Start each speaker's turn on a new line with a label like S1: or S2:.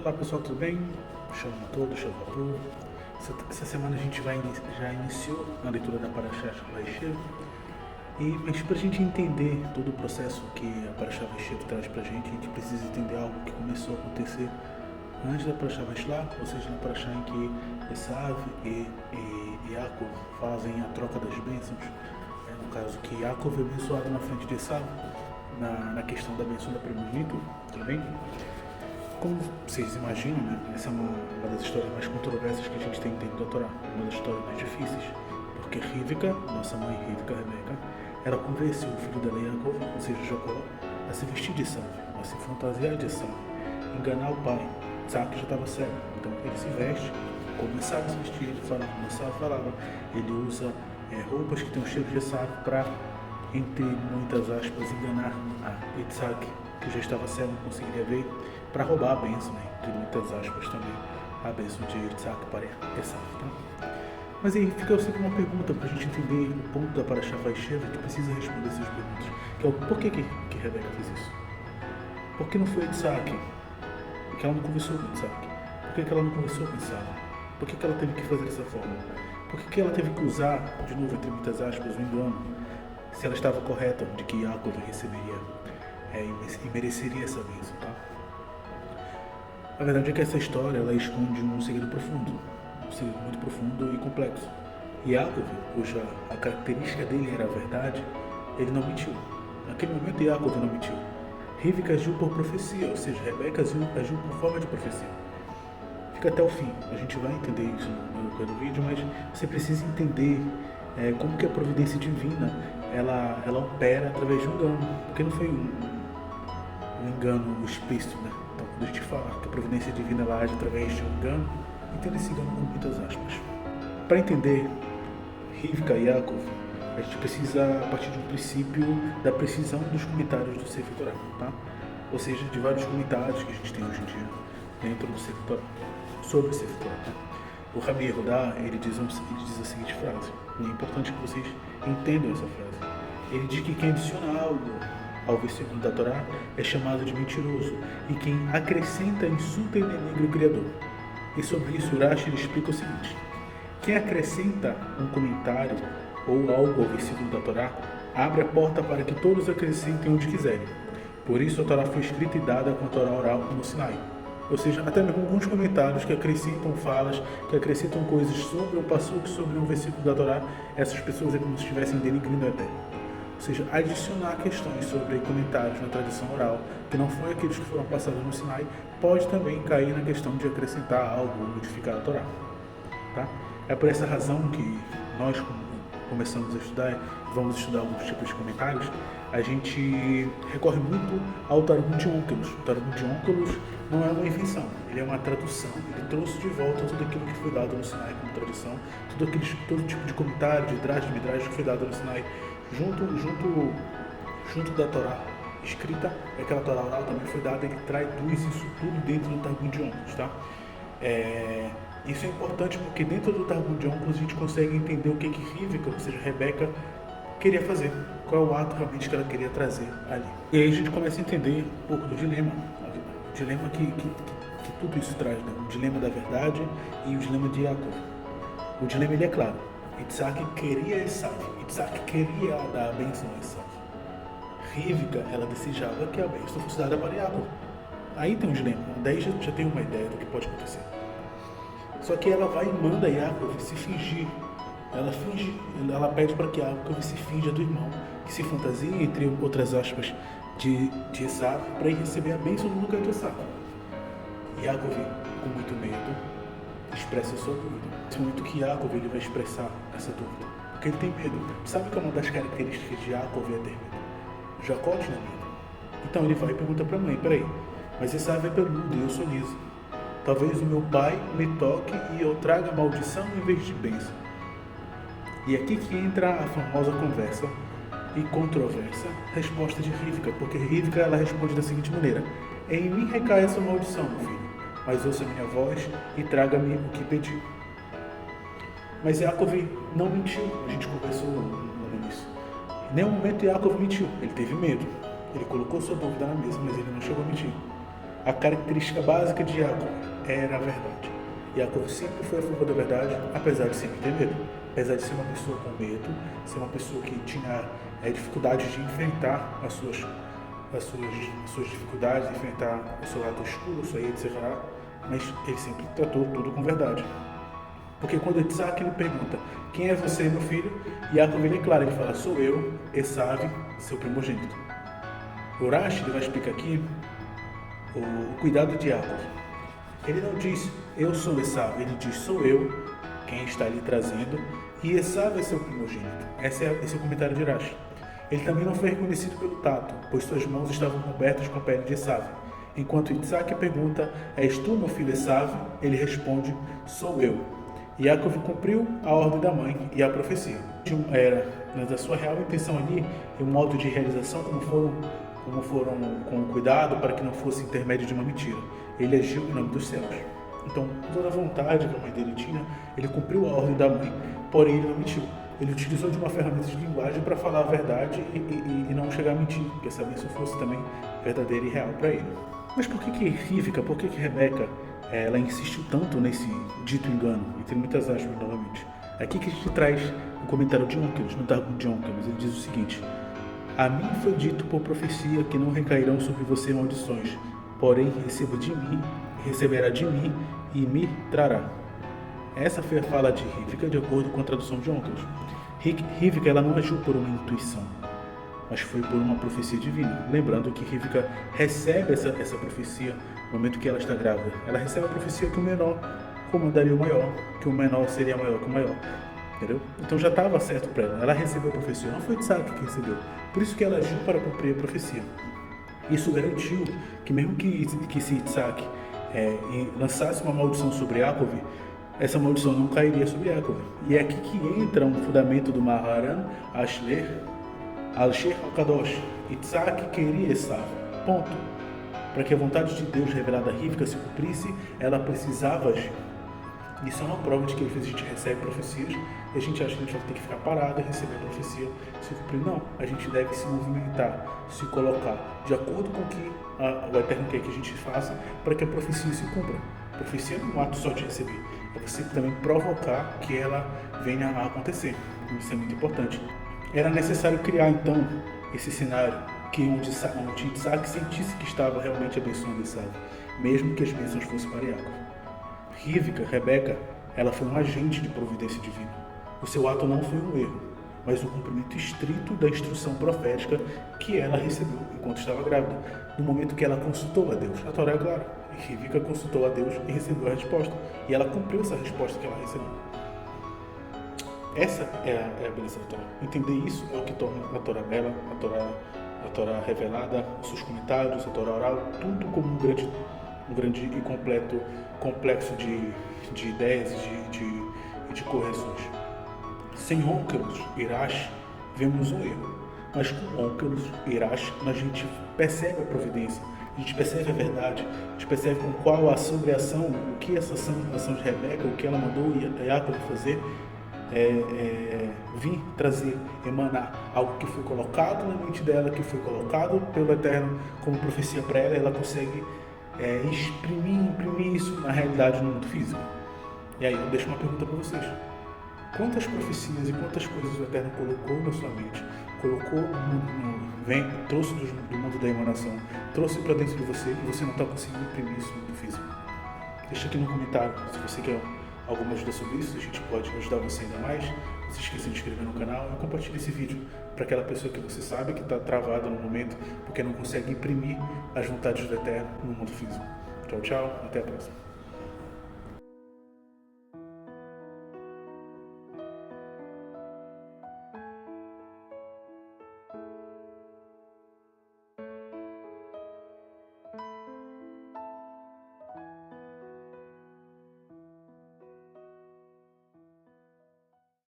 S1: Olá pessoal, tudo bem? Shalom a todos, shalom a todos. Essa semana a gente já iniciou a leitura da Parashat Vaishev, mas para a gente entender todo o processo que a Parashat Vaishev traz para a gente precisa entender algo que começou a acontecer antes da Parashat Vaishlach, ou seja, na Parashat em que Esav e Yaakov fazem a troca das bênçãos. No caso que Yaakov é abençoado na frente de Esav, na questão da benção da primogenitura, tudo bem? Como vocês imaginam, né? Essa é uma das histórias mais controversas que a gente tem dentro da Torá, uma das histórias mais difíceis, porque Rivka, nossa mãe Rivka, Rebeca, ela convenceu o filho dela, Yaakov, ou seja, Jacó, a se vestir de Esav, a se fantasiar de Esav, enganar o pai. Isaac já estava cego, então ele se veste, começava a se vestir, ele falava, ele usa roupas que tem um cheiro de Esav para, entre muitas aspas, enganar a Isaac, que já estava cego, não conseguiria ver, para roubar a bênção, né? Entre muitas aspas também, a bênção de Isaac para Esav. Tá? Mas aí fica sempre uma pergunta para a gente entender o ponto da Parashat Vaishev, que precisa responder essas perguntas, que é o porquê que Rebeca fez isso? Por que não foi Isaac? Porque ela não conversou com Isaac? Por que ela não conversou com Esav? Por que ela teve que fazer dessa forma? Por que ela teve que usar, de novo, entre muitas aspas, o engano, se ela estava correta de que Yaakov receberia e mereceria essa bênção, tá? A verdade é que essa história ela esconde um segredo profundo, um segredo muito profundo e complexo. Yaakov, cuja a característica dele era a verdade, ele não mentiu. Naquele momento Yaakov não mentiu. Rivka agiu por profecia, ou seja, Rebeca agiu por forma de profecia. Fica até o fim, a gente vai entender isso no decorrer do vídeo, mas você precisa entender como que a providência divina ela opera através de um engano, porque não foi um engano explícito, né? Então, quando a gente fala que a providência divina ela age através de um engano, entenda esse engano com muitas aspas. Para entender Rivka e Yaakov, a gente precisa partir de um princípio da precisão dos comentários do Sefer Torah, tá? Ou seja, de vários comentários que a gente tem hoje em dia dentro do Sefer Torah, sobre o Sefer Torah. Tá? O Rabi Yehuda, ele diz a seguinte frase, e é importante que vocês entendam essa frase. Ele diz que quem adiciona algo ao versículo da Torá é chamado de mentiroso, e quem acrescenta insulta e denigra o Criador. E sobre isso, Urashi explica o seguinte: quem acrescenta um comentário ou algo ao versículo da Torá abre a porta para que todos acrescentem onde quiserem. Por isso a Torá foi escrita e dada com a Torá oral no Sinai. Ou seja, até mesmo alguns comentários que acrescentam falas, que acrescentam coisas sobre o passuque, sobre um versículo da Torá, essas pessoas é como se estivessem denigrindo a Eterno. Ou seja, adicionar questões sobre comentários na tradição oral, que não foi aqueles que foram passados no Sinai, pode também cair na questão de acrescentar algo ou modificar a Torá. Tá? É por essa razão que nós começamos a estudar, vamos estudar alguns tipos de comentários, a gente recorre muito ao Targum de Onkelos. O Targum de Onkelos não é uma invenção, ele é uma tradução, ele trouxe de volta tudo aquilo que foi dado no Sinai como tradição, todo tipo de comentário, de midrash que foi dado no Sinai, junto da Torá escrita, aquela Torá oral também foi dada, ele traduz isso tudo dentro do Targum de Onkelos, tá? Isso é importante porque dentro do Targum de Onkelos a gente consegue entender o que Rivka, ou seja, Rebeca, queria fazer, qual é o ato realmente que ela queria trazer ali. E aí a gente começa a entender um pouco do dilema, o dilema que tudo isso traz, né? O dilema da verdade e o dilema de Yaakov. O dilema ele é claro, Isaac queria Esav, Isaac queria dar a bênção a Esav. Rivka, ela desejava que a bênção fosse dada para Yaakov. Aí tem um dilema, daí já tem uma ideia do que pode acontecer. Só que ela vai e manda Yaakov se fingir. Ela pede para que Yaakov se finja do irmão, que se fantasia, entre outras aspas, de Esav, para ir receber a bênção no lugar de Esav. Yaakov, com muito medo, expressa sua dúvida. Nesse momento que Yaakov ele vai expressar essa dúvida, porque ele tem medo. Sabe que é uma das características de Yaakov é ter medo? Jacó tinha medo. Então ele vai e pergunta para a mãe: peraí, mas Esav é peludo e eu sou liso. Talvez o meu pai me toque e eu traga maldição em vez de bênção. E aqui que entra a famosa conversa e controversa resposta de Rivka, porque Rivka ela responde da seguinte maneira: em mim recai essa maldição, meu filho, mas ouça minha voz e traga-me o que pedi. Mas Yaakov não mentiu, a gente conversou no início. Em nenhum momento Yaakov mentiu, ele teve medo, ele colocou sua dúvida na mesa, mas ele não chegou a mentir. A característica básica de Jacob era a verdade. Jacob sempre foi a favor da verdade, apesar de sempre ter medo. Apesar de ser uma pessoa com medo, ser uma pessoa que tinha dificuldades de enfrentar as suas dificuldades, enfrentar o seu lado escuro, o seu etc. Mas ele sempre tratou tudo com verdade. Porque quando Isaac lhe pergunta, quem é você, meu filho? Jacob ele é claro, ele fala, sou eu, Esaú, seu primogênito. Urash, ele vai explicar aqui o cuidado de Jacob. Ele não diz, eu sou Esaú, ele diz, sou eu quem está lhe trazendo, e Esaú é seu primogênito. Esse é o comentário de Urash. Ele também não foi reconhecido pelo tato, pois suas mãos estavam cobertas com a pele de Esaú. Enquanto Isaac pergunta, és tu, meu filho Esaú? Ele responde, sou eu. Jacob cumpriu a ordem da mãe e a profecia. Mas a sua real intenção ali e o modo de realização como foram com cuidado para que não fosse intermédio de uma mentira. Ele agiu em nome dos céus. Então, toda a vontade que a mãe dele tinha, ele cumpriu a ordem da mãe, porém ele não mentiu. Ele utilizou de uma ferramenta de linguagem para falar a verdade e não chegar a mentir, que essa bênção fosse também verdadeira e real para ele. Mas por que Rivka, por que Rebeca, ela insistiu tanto nesse dito engano, entre muitas aspas novamente? Aqui que a gente traz um comentário de Onkelos, no Targum de Onkelos, ele diz o seguinte: a mim foi dito por profecia que não recairão sobre você maldições, porém receberá de mim e me trará. Essa foi a fala de Rivka, de acordo com a tradução de Onkelos. Rivka, ela não agiu por uma intuição, mas foi por uma profecia divina. Lembrando que Rivka recebe essa profecia no momento que ela está grávida. Ela recebe a profecia que o menor comandaria o maior, que o menor seria maior que o maior. Entendeu? Então já estava certo para ela. Ela recebeu a profecia, não foi Isaac que recebeu. Por isso que ela agiu para cumprir a profecia. Isso garantiu que mesmo que se Isaac lançasse uma maldição sobre Jacob, essa maldição não cairia sobre Jacob. E é aqui que entra um fundamento do Maharan Al-Sher Al-Kadosh. Isaac queria Esaú. Ponto. Para que a vontade de Deus revelada a Rivka se cumprisse, ela precisava agir. Isso é uma prova de que às vezes a gente recebe profecias e a gente acha que a gente vai ter que ficar parado e receber a profecia se cumprir. Não, a gente deve se movimentar, se colocar de acordo com o que o Eterno quer que a gente faça para que a profecia se cumpra. A profecia não é um ato só de receber, é você também provocar que ela venha a acontecer. Isso é muito importante. Era necessário criar então esse cenário onde Isaac sentisse que estava realmente abençoando Esaú, mesmo que as bênçãos fossem para Jacob. Rivka, Rebeca, ela foi um agente de providência divina. O seu ato não foi um erro, mas um cumprimento estrito da instrução profética que ela recebeu enquanto estava grávida, no momento que ela consultou a Deus. A Torá é clara. Rivka consultou a Deus e recebeu a resposta. E ela cumpriu essa resposta que ela recebeu. Essa é a beleza da Torá. Entender isso é o que torna a Torá bela, a Torá revelada, os seus comentários, a Torá oral, tudo como um grande e completo complexo de ideias e de correções. Sem Onkelos e Urash, vemos um erro, mas com Onkelos e Urash, a gente percebe a providência, a gente percebe a verdade, a gente percebe com qual ação e ação, o que essa ação de Rebeca, o que ela mandou Jacob fazer, vir trazer, emanar algo que foi colocado na mente dela, que foi colocado pelo Eterno como profecia para ela, ela consegue imprimir isso na realidade no mundo físico. E aí eu deixo uma pergunta para vocês: quantas profecias e quantas coisas o Eterno colocou na sua mente, colocou trouxe do mundo da emanação, trouxe para dentro de você e você não está conseguindo imprimir isso no mundo físico? Deixa aqui no comentário se você quer alguma ajuda sobre isso, a gente pode ajudar você ainda mais. Não se esqueça de se inscrever no canal e compartilhe esse vídeo para aquela pessoa que você sabe que está travada no momento porque não consegue imprimir as vontades do Eterno no mundo físico. Tchau, tchau, até a próxima.